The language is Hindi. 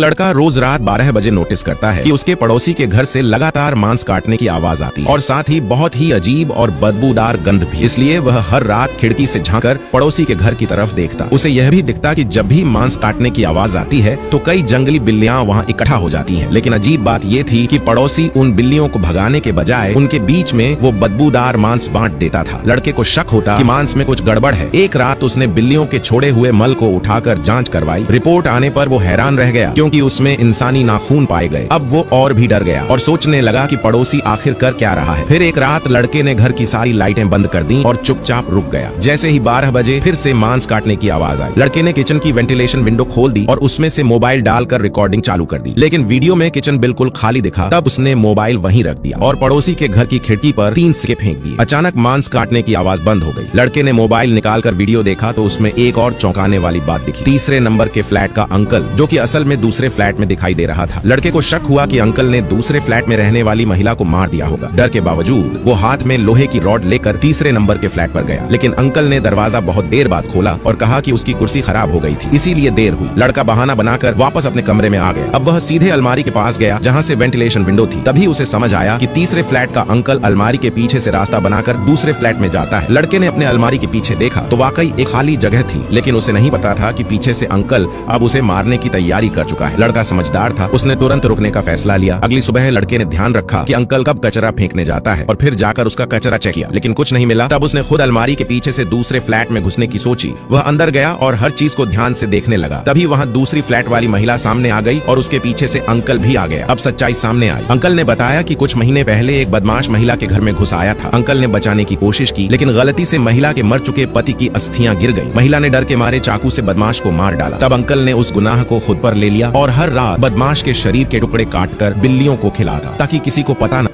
लड़का रोज रात 12 बजे नोटिस करता है कि उसके पड़ोसी के घर से लगातार मांस काटने की आवाज आती है और साथ ही बहुत ही अजीब और बदबूदार गंध भी। इसलिए वह हर रात खिड़की से झांककर पड़ोसी के घर की तरफ देखता। उसे यह भी दिखता कि जब भी मांस काटने की आवाज आती है तो कई जंगली बिल्लियां वहां इकट्ठा हो जाती हैं। लेकिन अजीब बात ये थी कि पड़ोसी उन बिल्लियों को भगाने के बजाय उनके बीच में वो बदबूदार मांस बांट देता था। लड़के को शक होता कि मांस में कुछ गड़बड़ है। एक रात उसने बिल्लियों के छोड़े हुए मल को उठाकर जांच करवाई। रिपोर्ट आने पर वो हैरान रह गया क्योंकि उसमें इंसानी नाखून पाए गए। अब वो और भी डर गया और सोचने लगा कि पड़ोसी आखिर कर क्या रहा है। फिर एक रात लड़के ने घर की सारी लाइटें बंद कर दी और चुपचाप रुक गया। जैसे ही 12 बजे फिर से मांस काटने की आवाज आई। लड़के ने किचन की वेंटिलेशन विंडो खोल दी और उसमें से मोबाइल डालकर रिकॉर्डिंग चालू कर दी। लेकिन वीडियो में किचन बिल्कुल खाली दिखा। तब उसने मोबाइल वहीं रख दिया और पड़ोसी के घर की खिड़की पर 3 सिक्के फेंक दिए। अचानक मांस काटने की आवाज बंद हो गई। लड़के ने मोबाइल निकालकर वीडियो देखा तो उसमें एक और चौंकाने वाली बात दिखी। तीसरे नंबर के फ्लैट का अंकल, जो कि असल में दूसरे फ्लैट में दिखाई दे रहा था। लड़के को शक हुआ कि अंकल ने दूसरे फ्लैट में रहने वाली महिला को मार दिया होगा। डर के बावजूद वो हाथ में लोहे की रॉड लेकर तीसरे नंबर के फ्लैट पर गया। लेकिन अंकल ने दरवाजा बहुत देर बाद खोला और कहा कि उसकी कुर्सी खराब हो गई थी, इसीलिए देर हुई। लड़का बहाना बनाकर वापस अपने कमरे में आ गया। अब वह सीधे अलमारी के पास गया जहाँ से वेंटिलेशन विंडो थी। तभी उसे समझ आया कि तीसरे फ्लैट का अंकल अलमारी के पीछे से रास्ता बनाकर दूसरे फ्लैट में जाता है। लड़के ने अपने अलमारी के पीछे देखा तो वाकई एक खाली जगह थी, लेकिन उसे नहीं पता था कि पीछे से अंकल अब उसे मारने की तैयारी कर चुका है। लड़का समझदार था, उसने तुरंत रुकने का फैसला लिया। अगली सुबह लड़के ने ध्यान रखा कि अंकल कब कचरा फेंकने जाता है और फिर जाकर उसका कचरा चेक किया, लेकिन कुछ नहीं मिला। तब उसने खुद अलमारी के पीछे से दूसरे फ्लैट में घुसने की सोची। वह अंदर गया और हर चीज को ध्यान से देखने लगा। तभी वहाँ दूसरी फ्लैट वाली महिला सामने आ गई और उसके पीछे से अंकल भी आ गया। अब सच्चाई सामने आई। अंकल ने बताया कि कुछ महीने पहले एक बदमाश महिला के घर में घुस आया था। अंकल ने बचाने की कोशिश की, लेकिन गलती से महिला के मर चुके पति की अस्थियां गिर गई। महिला ने डर के मारे चाकू से बदमाश को मार डाला। तब अंकल ने उस गुनाह को खुद पर ले लिया और हर रात बदमाश के शरीर के टुकड़े काटकर बिल्लियों को खिलाता ताकि किसी को पता न